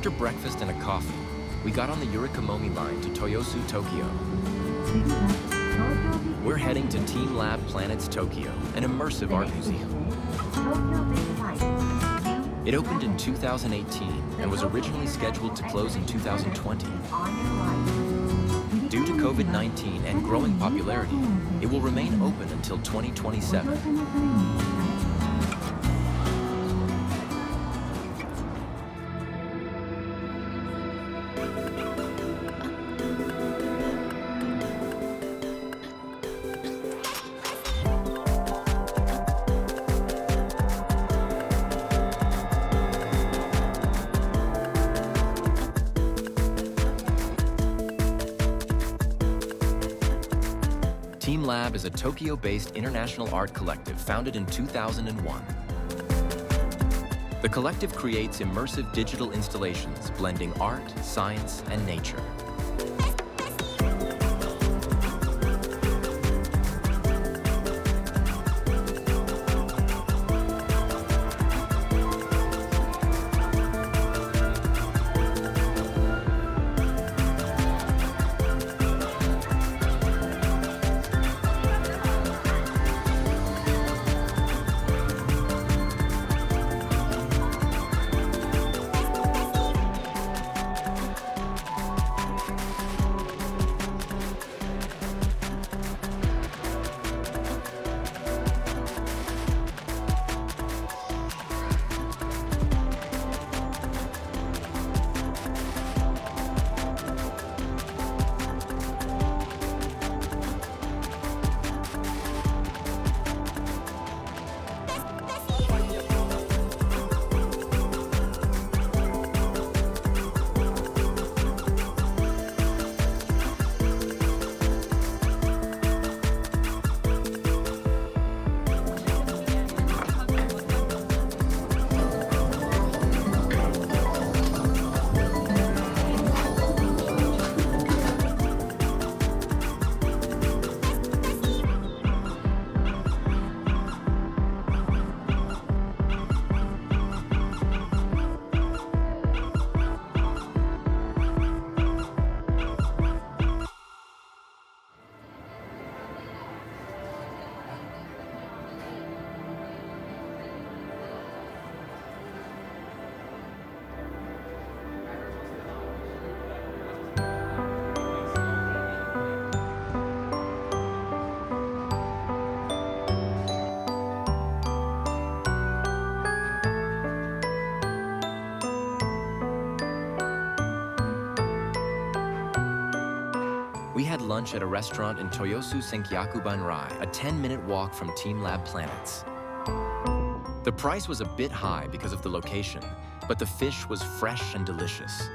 After breakfast and a coffee, we got on the Yorokobi line to Toyosu, Tokyo. We're heading to teamlabplanets Tokyo, an immersive art museum. It opened in 2018 and was originally scheduled to close in 2020. Due to COVID-19 and growing popularity, it will remain open until 2027. TeamLab is a Tokyo-based international art collective founded in 2001. The collective creates immersive digital installations blending art, science, and nature. We had lunch at a restaurant in Toyosu Senkyaku Banrai, a 10-minute walk from TeamLab Planets. The price was a bit high because of the location, but the fish was fresh and delicious.